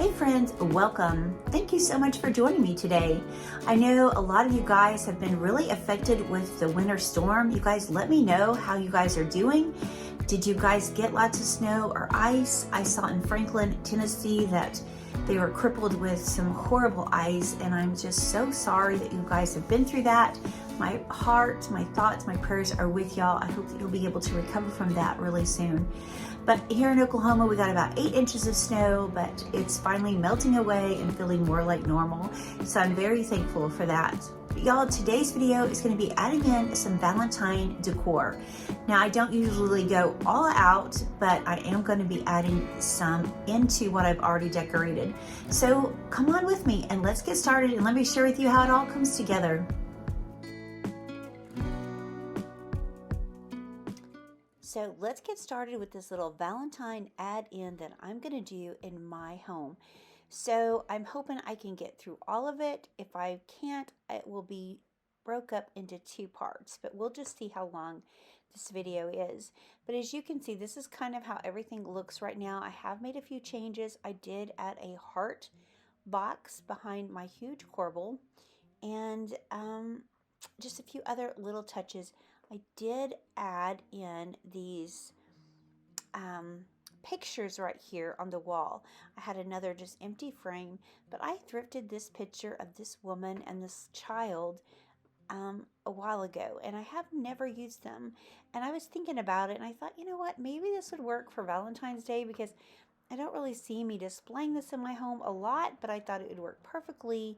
Hey friends, welcome. Thank you so much for joining me today. I know a lot of you guys have been really affected with the winter storm. You guys let me know how you guys are doing. Did you guys get lots of snow or ice? I saw in Franklin, Tennessee that they were crippled with some horrible ice, and I'm just so sorry that you guys have been through that. My heart, my thoughts, my prayers are with y'all. I hope that you'll be able to recover from that really soon. But here in Oklahoma, we got about 8 inches of snow, but it's finally melting away and feeling more like normal. So I'm very thankful for that. But y'all, today's video is going to be adding in some Valentine decor. Now, I don't usually go all out, but I am going to be adding some into what I've already decorated. So come on with me and let's get started, and let me share with you how it all comes together. So let's get started with this little Valentine add-in that I'm going to do in my home. So I'm hoping I can get through all of it. If I can't, it will be broke up into 2 parts, but we'll just see how long this video is. But as you can see, this is kind of how everything looks right now. I have made a few changes. I did add a heart box behind my huge corbel, and just a few other little touches. I did add in these pictures right here on the wall. I had another just empty frame, but I thrifted this picture of this woman and this child a while ago, and I have never used them. And I was thinking about it, and I thought, you know what, maybe this would work for Valentine's Day, because I don't really see me displaying this in my home a lot, but I thought it would work perfectly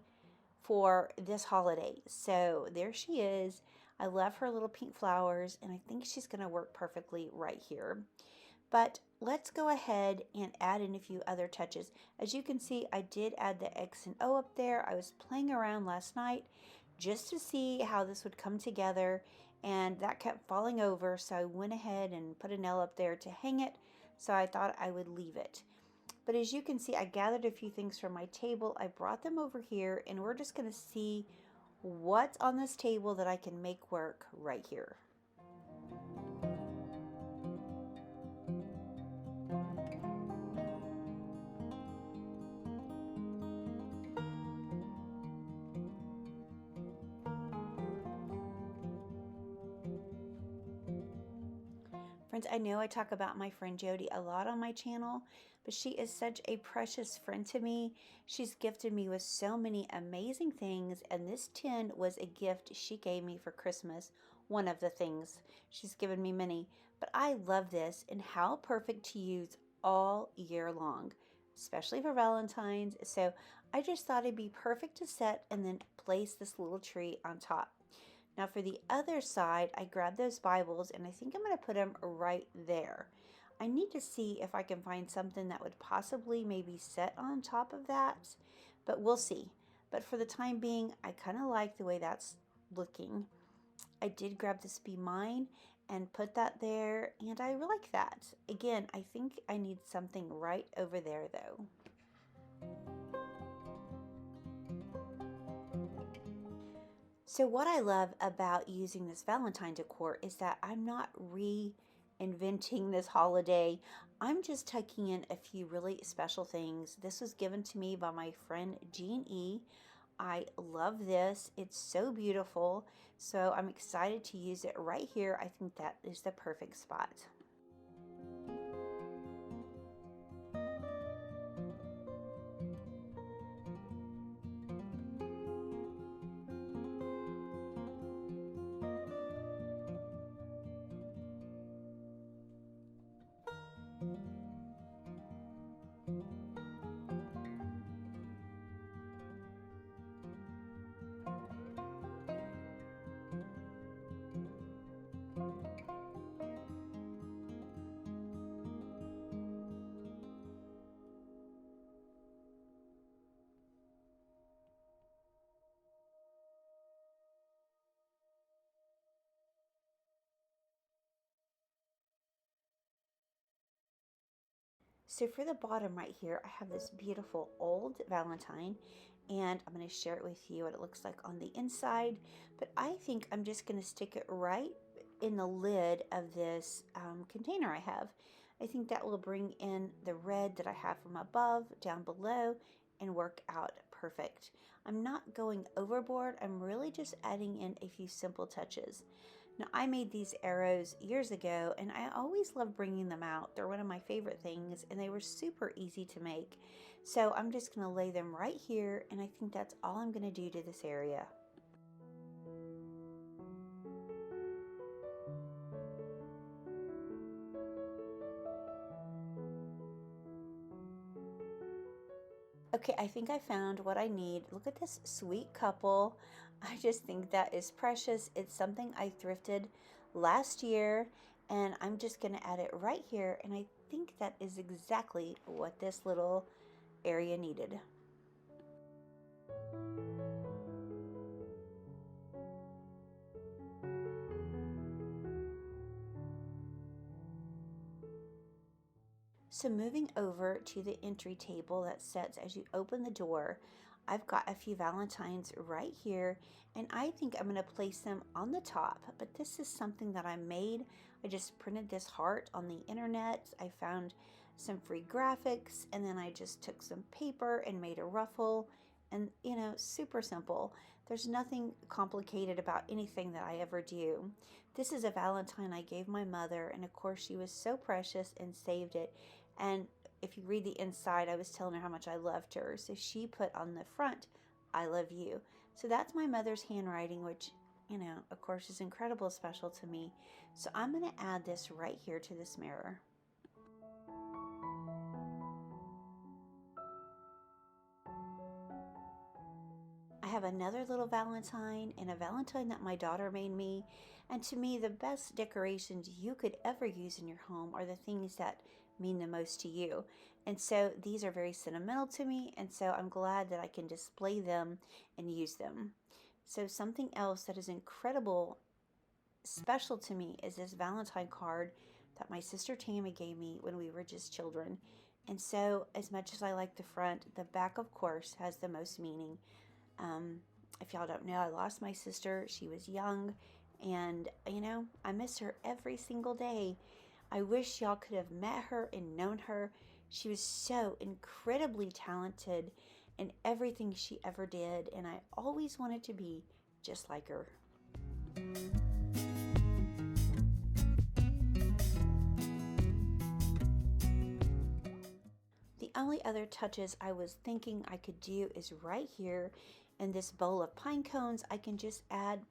for this holiday. So there she is. I love her little pink flowers, and I think she's going to work perfectly right here. But let's go ahead and add in a few other touches. As you can see, I did add the X and O up there. I was playing around last night just to see how this would come together, and that kept falling over, so I went ahead and put an L up there to hang it, so I thought I would leave it. But as you can see, I gathered a few things from my table. I brought them over here, and we're just going to see what's on this table that I can make work right here. Friends, I know I talk about my friend Jody a lot on my channel, but she is such a precious friend to me. She's gifted me with so many amazing things, and this tin was a gift she gave me for Christmas. One of the things. She's given me many, but I love this, and how perfect to use all year long, especially for Valentine's. So I just thought it'd be perfect to set and then place this little tree on top. Now for the other side, I grabbed those Bibles, and I think I'm going to put them right there. I need to see if I can find something that would possibly maybe set on top of that, but we'll see. But for the time being, I kind of like the way that's looking. I did grab this Be Mine and put that there, and I like that. Again, I think I need something right over there though. So what I love about using this Valentine decor is that I'm not reinventing this holiday. I'm just tucking in a few really special things. This was given to me by my friend Jean E. I love this. It's so beautiful. So I'm excited to use it right here. I think that is the perfect spot. So for the bottom right here, I have this beautiful old Valentine, and I'm going to share it with you what it looks like on the inside. But I think I'm just going to stick it right in the lid of this container I have. I think that will bring in the red that I have from above down below and work out perfect. I'm not going overboard. I'm really just adding in a few simple touches. Now, I made these arrows years ago, and I always love bringing them out. They're one of my favorite things, and they were super easy to make. So I'm just going to lay them right here, and I think that's all I'm going to do to this area. Okay, I think I found what I need. Look at this sweet couple. I just think that is precious. It's something I thrifted last year, and I'm just going to add it right here, and I think that is exactly what this little area needed. So moving over to the entry table that sets as you open the door, I've got a few Valentines right here, and I think I'm going to place them on the top, but this is something that I made. I just printed this heart on the internet. I found some free graphics, and then I just took some paper and made a ruffle, and super simple. There's nothing complicated about anything that I ever do. This is a Valentine I gave my mother, and of course she was so precious and saved it. And if you read the inside, I was telling her how much I loved her. So she put on the front, I love you. So that's my mother's handwriting, which, of course is incredible special to me. So I'm going to add this right here to this mirror. I have another little Valentine and a Valentine that my daughter made me. And to me, the best decorations you could ever use in your home are the things that mean the most to you. And so these are very sentimental to me, and so I'm glad that I can display them and use them. So something else that is incredible special to me is this Valentine card that my sister Tammy gave me when we were just children. And so as much as I like the front, the back of course has the most meaning. If y'all don't know, I lost my sister. She was young, and I miss her every single day. I wish y'all could have met her and known her. She was so incredibly talented in everything she ever did, and I always wanted to be just like her. The only other touches I was thinking I could do is right here in this bowl of pine cones. I can just add,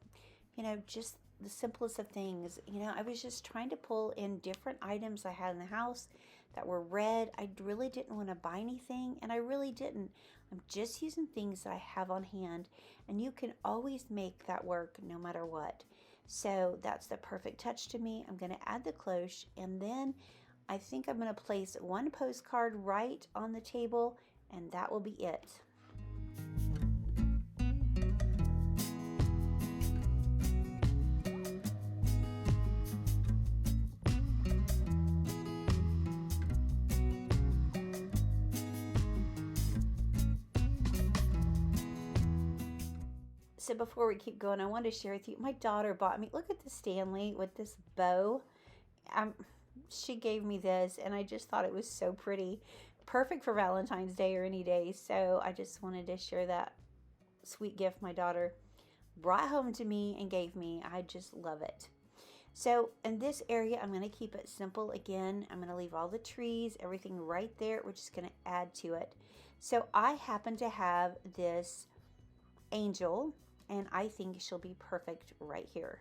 just the simplest of things. I was just trying to pull in different items I had in the house that were red. I really didn't want to buy anything, and I really didn't. I'm just using things that I have on hand, and you can always make that work no matter what. So that's the perfect touch to me. I'm going to add the cloche, and then I think I'm going to place one postcard right on the table, and that will be it. So before we keep going, I wanted to share with you, my daughter bought me, look at the Stanley with this bow. She gave me this, and I just thought it was so pretty. Perfect for Valentine's Day or any day. So I just wanted to share that sweet gift my daughter brought home to me and gave me. I just love it. So in this area, I'm going to keep it simple again. I'm going to leave all the trees, everything right there. We're just going to add to it. So I happen to have this angel, and I think she'll be perfect right here.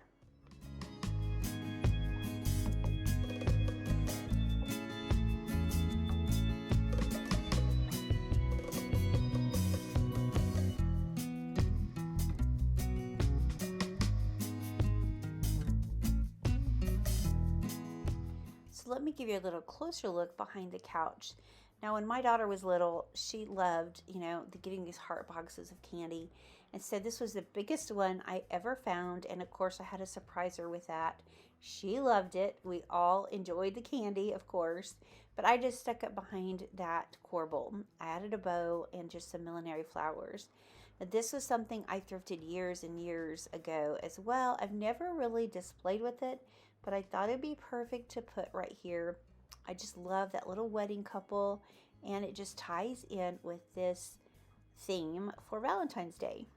So let me give you a little closer look behind the couch. Now, when my daughter was little, she loved, getting these heart boxes of candy. And so this was the biggest one I ever found. And of course, I had to surprise her with that. She loved it. We all enjoyed the candy, of course. But I just stuck it behind that corbel. I added a bow and just some millinery flowers. Now, this was something I thrifted years and years ago as well. I've never really displayed with it, but I thought it'd be perfect to put right here I just love that little wedding couple, and it just ties in with this theme for Valentine's Day.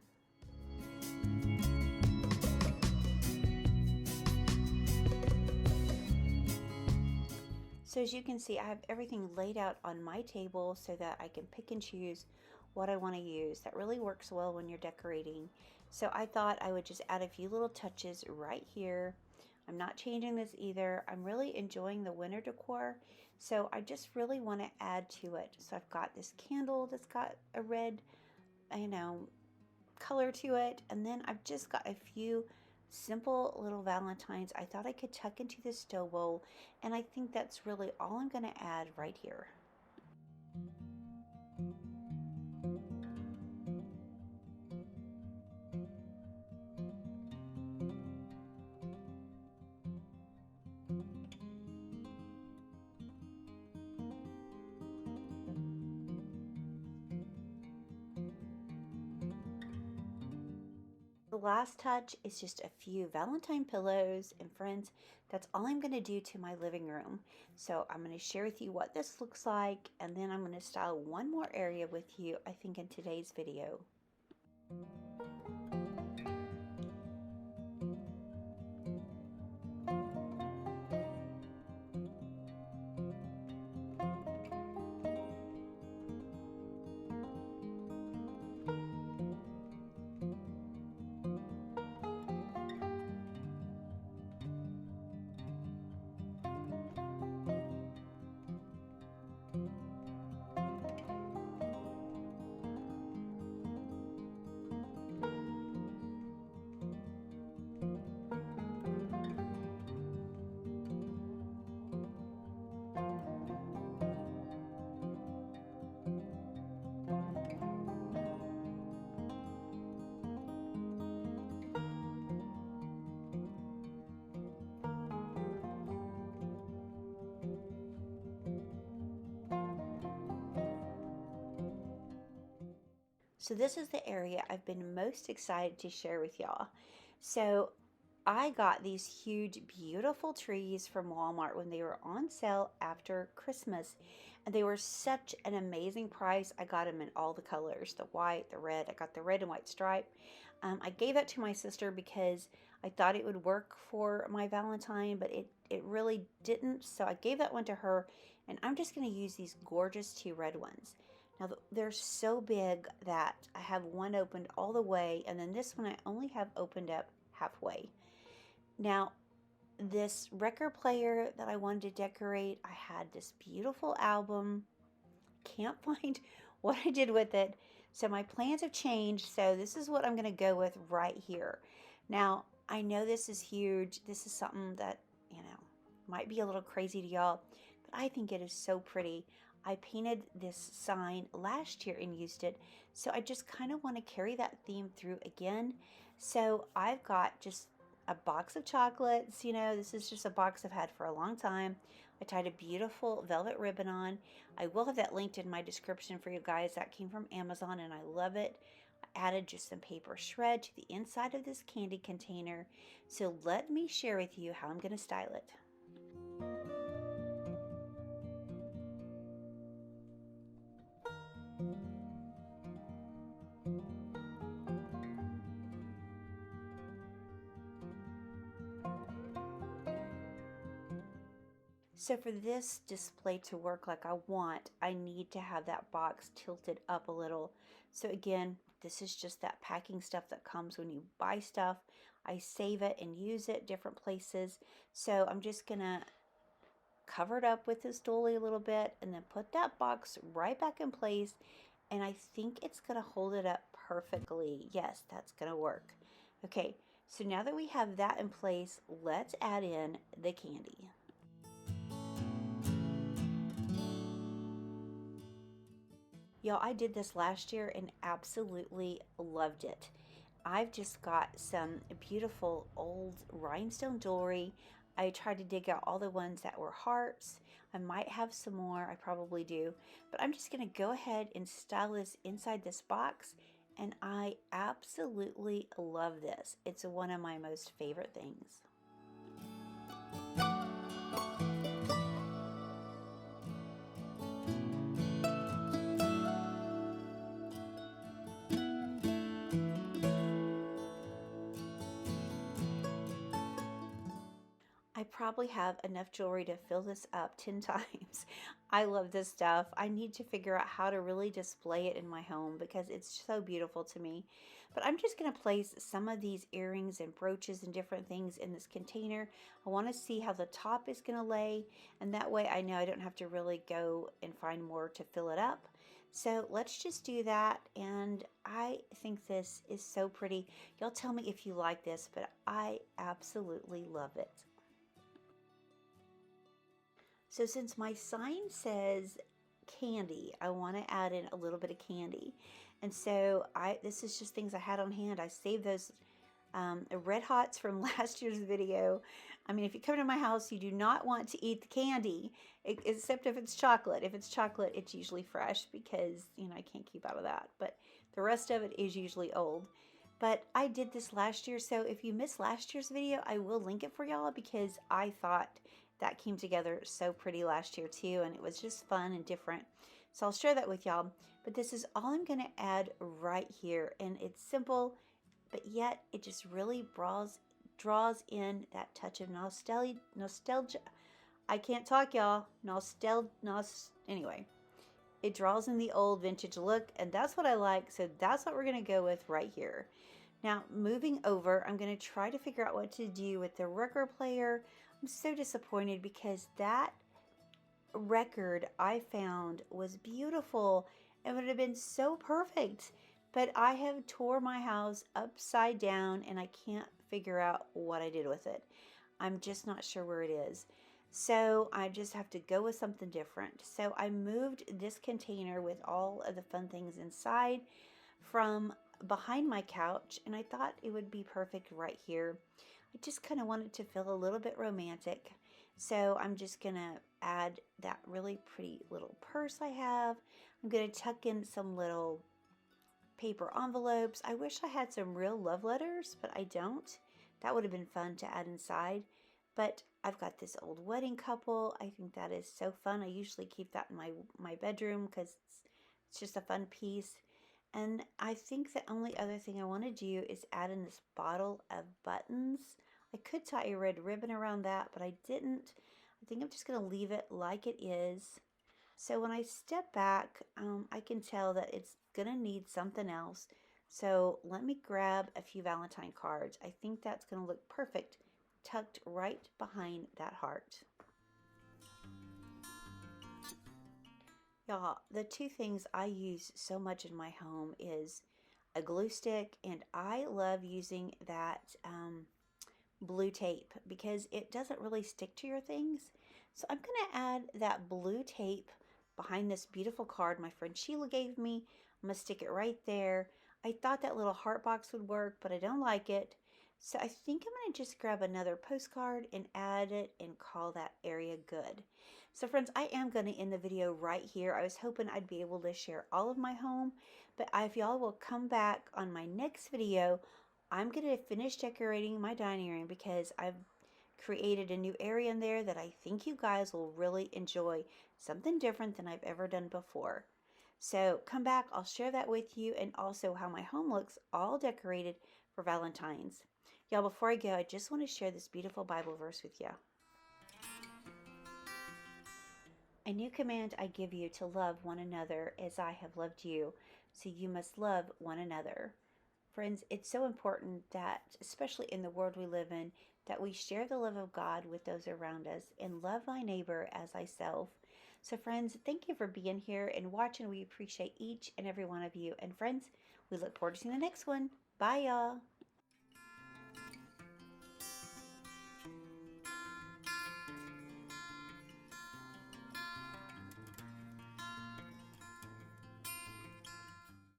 So as you can see, I have everything laid out on my table so that I can pick and choose what I want to use. That really works well when you're decorating. So I thought I would just add a few little touches right here. I'm not changing this either. I'm really enjoying the winter decor, so I just really want to add to it. So I've got this candle that's got a red, color to it, and then I've just got a few simple little valentines I thought I could tuck into the stove bowl, and I think that's really all I'm going to add right here. The last touch is just a few Valentine pillows, and friends, that's all I'm going to do to my living room. So I'm going to share with you what this looks like, and then I'm going to style one more area with you, I think, in today's video. So this is the area I've been most excited to share with y'all. So I got these huge, beautiful trees from Walmart when they were on sale after Christmas. And they were such an amazing price. I got them in all the colors, the white, the red. I got the red and white stripe. I gave that to my sister because I thought it would work for my Valentine, but it really didn't. So I gave that one to her, and I'm just going to use these gorgeous two red ones. Now, they're so big that I have one opened all the way, and then this one I only have opened up halfway. Now, this record player that I wanted to decorate, I had this beautiful album. Can't find what I did with it, so my plans have changed, so this is what I'm going to go with right here. Now, I know this is huge. This is something that, might be a little crazy to y'all, but I think it is so pretty. I painted this sign last year and used it, so I just kind of want to carry that theme through again. So I've got just a box of chocolates. This is just a box I've had for a long time. I tied a beautiful velvet ribbon on. I will have that linked in my description for you guys. That came from Amazon and I love it. I added just some paper shred to the inside of this candy container. So let me share with you how I'm going to style it. So for this display to work like I want, I need to have that box tilted up a little. So again, this is just that packing stuff that comes when you buy stuff. I save it and use it different places. So I'm just gonna cover it up with this dolly a little bit and then put that box right back in place. And I think it's gonna hold it up perfectly. Yes, that's gonna work. Okay, so now that we have that in place, let's add in the candy. Y'all, I did this last year and absolutely loved it. I've just got some beautiful old rhinestone jewelry. I tried to dig out all the ones that were hearts. I might have some more, I probably do. But I'm just gonna go ahead and style this inside this box, and I absolutely love this. It's one of my most favorite things. probably have enough jewelry to fill this up 10 times. I love this stuff. I need to figure out how to really display it in my home because it's so beautiful to me. But I'm just going to place some of these earrings and brooches and different things in this container. I want to see how the top is going to lay, and that way I know I don't have to really go and find more to fill it up. So let's just do that, and I think this is so pretty. Y'all tell me if you like this, but I absolutely love it. So since my sign says candy, I want to add in a little bit of candy. And so this is just things I had on hand. I saved those Red Hots from last year's video. I mean, if you come to my house, you do not want to eat the candy, except if it's chocolate. If it's chocolate, it's usually fresh because, you know, I can't keep out of that. But the rest of it is usually old. But I did this last year, so if you missed last year's video, I will link it for y'all because I thought that came together so pretty last year too, and it was just fun and different. So I'll share that with y'all. But this is all I'm going to add right here, and it's simple, but yet it just really draws in that touch of nostalgia. I can't talk, y'all. Anyway, it draws in the old vintage look, and that's what I like, so that's what we're going to go with right here. Now, moving over, I'm going to try to figure out what to do with the record player. I'm so disappointed because that record I found was beautiful and would have been so perfect. But I have tore my house upside down and I can't figure out what I did with it. I'm just not sure where it is. So I just have to go with something different. So I moved this container with all of the fun things inside from behind my couch, and I thought it would be perfect right here. I just kind of wanted to feel a little bit romantic. So I'm just going to add that really pretty little purse I have. I'm going to tuck in some little paper envelopes. I wish I had some real love letters, but I don't. That would have been fun to add inside. But I've got this old wedding couple. I think that is so fun. I usually keep that in my bedroom because it's just a fun piece. And I think the only other thing I want to do is add in this bottle of buttons. I could tie a red ribbon around that, but I didn't. I think I'm just going to leave it like it is. So when I step back, I can tell that it's going to need something else. So let me grab a few Valentine cards. I think that's going to look perfect, tucked right behind that heart. Y'all, the two things I use so much in my home is a glue stick, and I love using that blue tape because it doesn't really stick to your things. So I'm going to add that blue tape behind this beautiful card my friend Sheila gave me. I'm going to stick it right there. I thought that little heart box would work, but I don't like it. So I think I'm going to just grab another postcard and add it and call that area good. So friends, I am going to end the video right here. I was hoping I'd be able to share all of my home, but if y'all will come back on my next video, I'm going to finish decorating my dining room because I've created a new area in there that I think you guys will really enjoy. Something different than I've ever done before. So come back, I'll share that with you, and also how my home looks all decorated for Valentine's. Y'all, before I go, I just want to share this beautiful Bible verse with you. A new command I give you, to love one another as I have loved you, so you must love one another. Friends, it's so important that, especially in the world we live in, that we share the love of God with those around us and love thy neighbor as thyself. So friends, thank you for being here and watching. We appreciate each and every one of you. And friends, we look forward to seeing the next one. Bye, y'all.